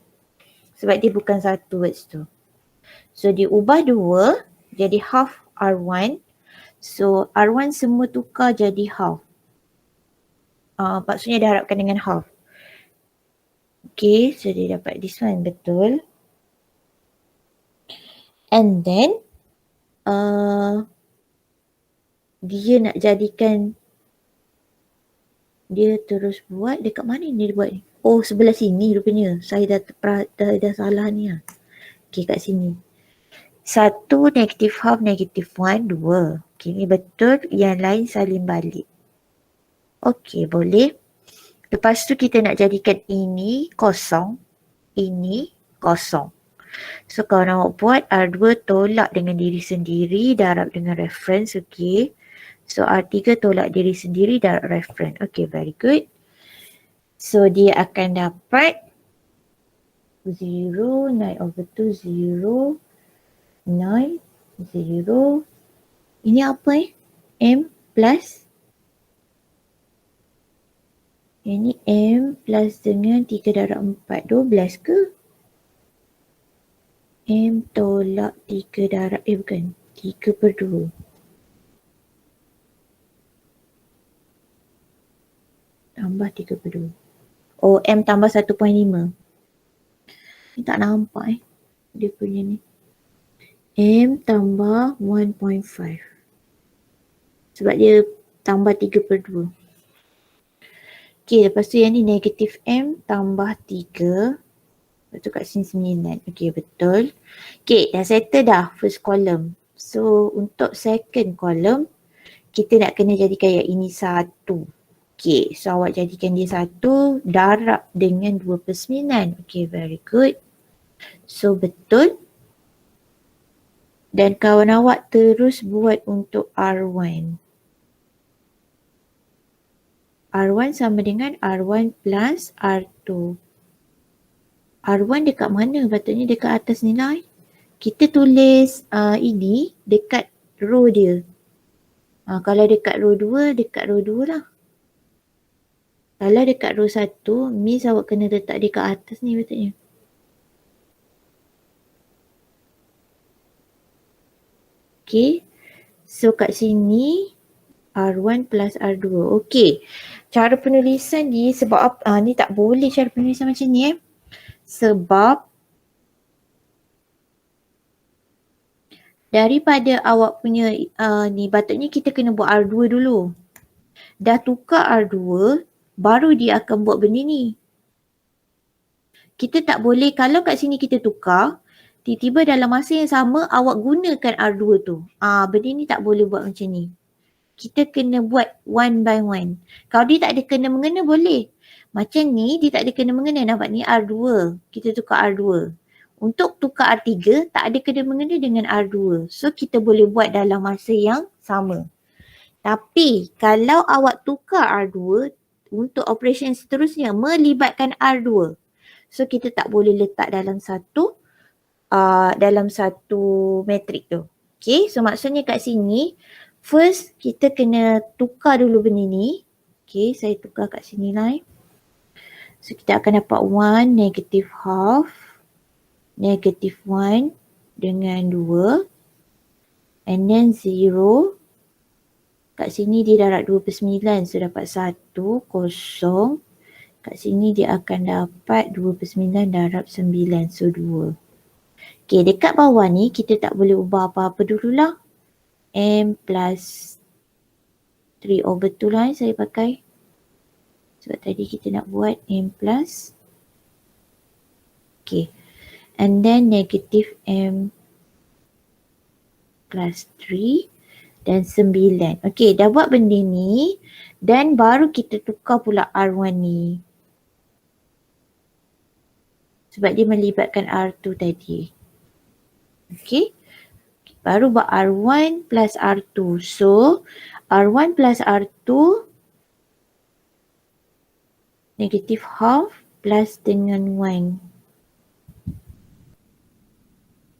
Sebab dia bukan 1 words tu. So diubah 2 jadi half R1. So R1 semua tukar jadi half. Maksudnya dah harapkan dengan half. Okay, so dia dapat this one, betul. And then dia nak jadikan, dia terus buat dekat mana ni dia buat ni? Oh, sebelah sini rupanya. Saya dah salah ni lah. Okay, kat sini. 1, -half, -1, 2. Okay, ni betul. Yang lain salin balik. Okay, boleh. Lepas tu kita nak jadikan ini kosong. Ini kosong. So, kalau nak buat R2 tolak dengan diri sendiri, darab dengan reference. Okay. So, R3 tolak diri sendiri, darab reference. Okay, very good. So, dia akan dapat 0, 9/2, 0, 9, 0. Ini apa M plus. Ini M plus dengan 3/4, 12 ke? M tolak 3 bukan. 3/2. Tambah 3/2. Oh, M tambah 1.5. Ni tak nampak dia punya ni. M tambah 1.5. Sebab dia tambah 3/2. Okay, lepas tu yang ni negatif M tambah 3. Lepas tu kat sini 9. Okay, betul. Okay, dah settle dah first column. So, untuk second column, kita nak kena jadikan yang ini 1. Okay, so awak jadikan dia 1, darab dengan 2/9. Okay, very good. So, betul. Dan kawan awak terus buat untuk R1. R1 sama dengan R1 plus R2. R1 dekat mana? Patutnya dekat atas nilai. Kita tulis ini dekat row dia. Kalau dekat row 2, dekat row 2 lah. Kalau dekat row 1, Miss awak kena letak dekat atas ni patutnya. Okay. So kat sini, R1 plus R2. Okey. Cara penulisan ni sebab ni tak boleh cara penulisan macam ni Sebab daripada awak punya ni patutnya kita kena buat R2 dulu. Dah tukar R2 baru dia akan buat benda ni. Kita tak boleh kalau kat sini kita tukar tiba-tiba dalam masa yang sama awak gunakan R2 tu. Benda ni tak boleh buat macam ni. Kita kena buat one by one. Kalau dia tak ada kena-mengena boleh. Macam ni dia tak ada kena-mengena, nampak ni R2. Kita tukar R2. Untuk tukar R3 tak ada kena-mengena dengan R2. So kita boleh buat dalam masa yang sama. Tapi kalau awak tukar R2 untuk operation seterusnya melibatkan R2. So kita tak boleh letak dalam satu matrik tu. Okay, so maksudnya kat sini first kita kena tukar dulu benda ni. Okay, saya tukar kat sini lah. So kita akan dapat 1 negative half, negative 1 dengan 2 and then 0. Kat sini dia darab 2/9, so dapat 1, kosong. Kat sini dia akan dapat 2/9 darab 9, so 2. Okay, dekat bawah ni kita tak boleh ubah apa-apa dululah. M plus 3/2 lah saya pakai. Sebab tadi kita nak buat M plus. Okay. And then negative M plus 3 dan 9. Okay, dah buat benda ni. Dan baru kita tukar pula R1 ni. Sebab dia melibatkan R2 tadi. Okay. Baru buat R1 plus R2. So, R1 plus R2 negative half plus dengan 1.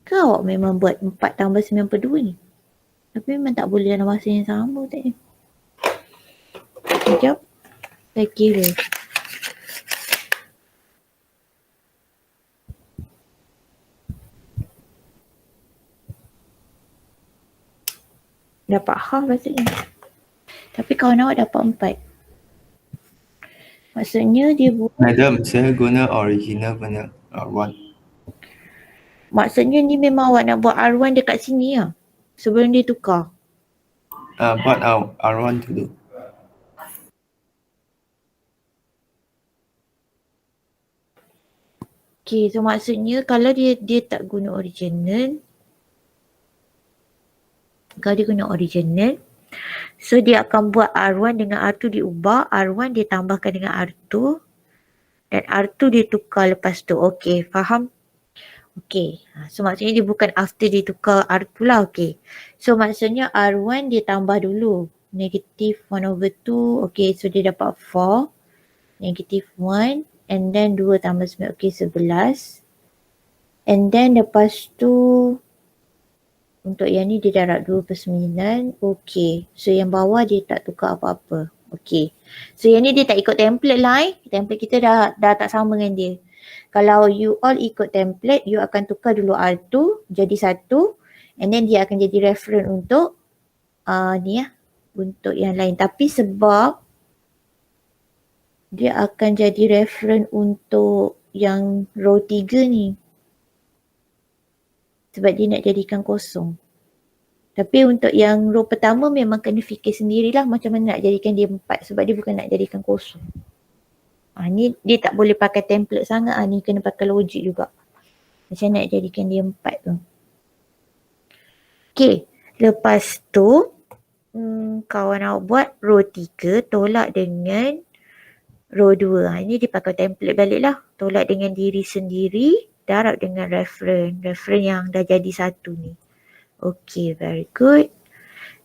Ke awak memang buat 4 tambah 92 ni? Tapi memang tak boleh dalam masa yang sama tadi. Sekejap. Saya kira. Dapat half maksudnya. Tapi kawan awak dapat 4. Maksudnya dia buat. Madam, saya guna original punya R1. Maksudnya ni memang awak nak buat R1 dekat sini lah. Sebelum dia tukar. Buat R1 dulu. Okay, so maksudnya kalau dia tak guna original. Kalau dia guna original. So dia akan buat R1 dengan R2 diubah. R1 dia tambahkan dengan R2. Dan R2 dia tukar lepas tu. Okay, faham? Okay, so maksudnya dia bukan after dia tukar R2 lah. Okay, so maksudnya R1 dia tambah dulu. Negative 1/2. Okay, so dia dapat 4. Negative 1. And then 2 tambah 9. Okay, 11. And then lepas tu untuk yang ni dia darab 2/9. Okay, so yang bawah dia tak tukar apa-apa. Okay, so yang ni dia tak ikut template lah Template kita dah tak sama dengan dia. Kalau you all ikut template, you akan tukar dulu R2 jadi 1 and then dia akan jadi reference untuk untuk yang lain. Tapi sebab dia akan jadi reference untuk yang row 3 ni. Sebab dia nak jadikan kosong. Tapi untuk yang row pertama memang kena fikir sendirilah macam mana nak jadikan dia 4 sebab dia bukan nak jadikan kosong. Ni dia tak boleh pakai template sangat. Ni kena pakai logik juga. Macam nak jadikan dia 4 tu. Okay. Lepas tu kawan awak buat row 3 tolak dengan row 2. Ini dia pakai template balik lah. Tolak dengan diri sendiri. Darab dengan reference. Reference yang dah jadi 1 ni. Okay, very good.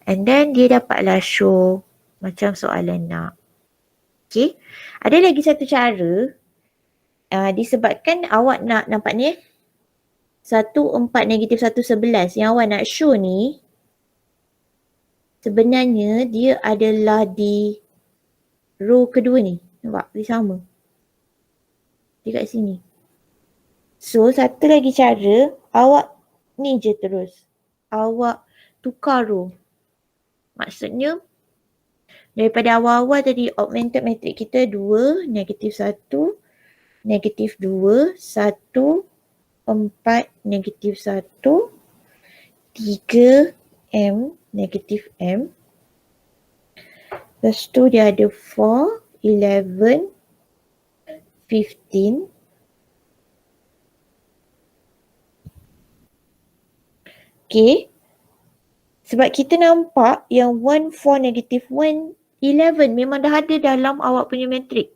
And then dia dapatlah show macam soalan nak. Okay. Ada lagi satu cara. Disebabkan awak nak nampak ni 1, 4, negatif 1, 11. Yang awak nak show ni sebenarnya dia adalah di row kedua ni. Nampak? Dia sama. Dia kat sini. So satu lagi cara awak ni je terus. Awak tukar row. Maksudnya Daripada awal-awal tadi augmented matrix kita 2, negatif 1, negatif 2, 1, 4, negatif 1, 3, M, negatif M. Lepas tu dia ada 4, 11, 15. Okay. Sebab kita nampak yang 1, 4, negatif 1, 11 memang dah ada dalam awak punya matrik.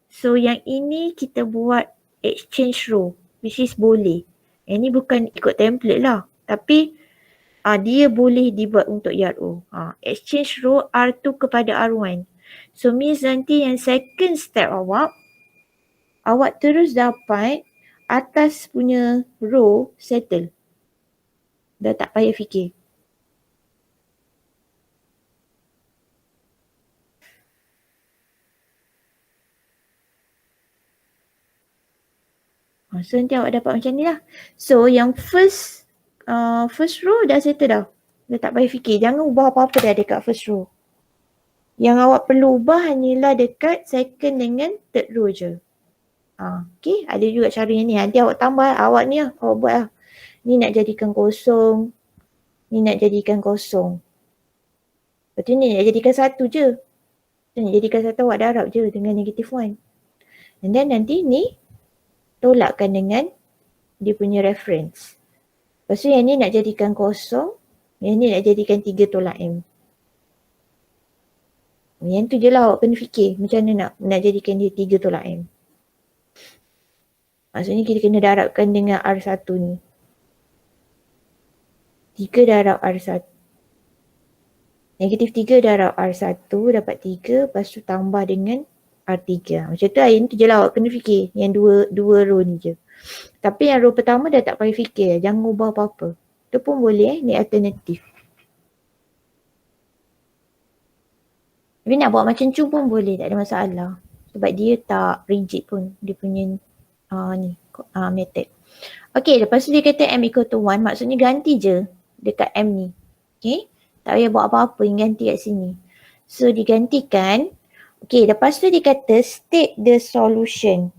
So yang ini kita buat exchange row, which is boleh. Yang ni bukan ikut template lah. Tapi dia boleh dibuat untuk ERO. Exchange row R2 kepada R1. So means nanti yang second step awak terus dapat atas punya row settle. Dah tak payah fikir. So nanti awak dapat macam ni lah. So yang first row dah settle dah. Dah tak payah fikir. Jangan ubah apa-apa dah dekat first row. Yang awak perlu ubah hanyalah dekat second dengan third row je. Okay, ada juga cara yang ni. Nanti awak tambah, awak ni lah, awak buat lah. Ni nak jadikan kosong. Ni nak jadikan kosong. Lepas tu ni nak jadikan satu je. Nak jadikan satu awak darab je dengan negatif 1. And then nanti ni tolakkan dengan dia punya reference. Lepas tu yang ni nak jadikan kosong. Yang ni nak jadikan 3 tolak M. Yang tu je lah awak kena fikir. Macam mana nak jadikan dia 3 tolak M. Maksudnya kita kena darabkan dengan R1 ni. 3 darab R1. Negatif 3 darab R1 dapat 3. Lepas tu tambah dengan R3. Macam tu yang tu je lah awak kena fikir. Yang dua row ni je. Tapi yang row pertama dah tak payah fikir. Jangan ubah apa-apa. Tu pun boleh ni alternatif. Tapi nak buat macam tu pun boleh. Tak ada masalah. Sebab dia tak rigid pun. Dia punya method. Okay, lepas tu dia kata M equal to 1. Maksudnya ganti je dekat M ni. Okay. Tak payah buat apa-apa yang ganti kat sini. So digantikan. Okay, lepas tu dia kata state the solution.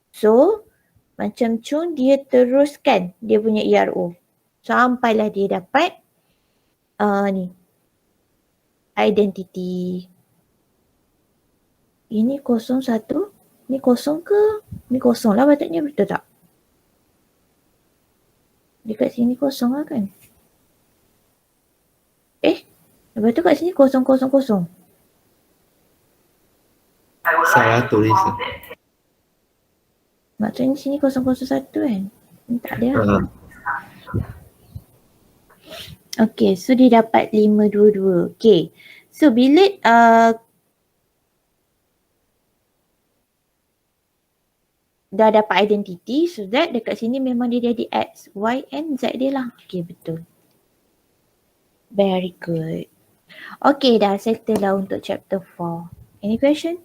So, macam tu dia teruskan dia punya ERO. Sampailah dia dapat ni. Identity. Ini 01. Ni kosong ke? Ni kosong lah patutnya, betul tak? Dekat sini kosong lah kan? Lepas tu kat sini 000. Salah tulis. Maksudnya sini 001 kan? Ni tak ada lah. Okay, so dia dapat 522. Okay, so bila dah dapat identity, so that dekat sini memang dia jadi X, Y and Z dia lah. Okay, betul. Very good. Okay, dah settle lah untuk chapter 4. Any question?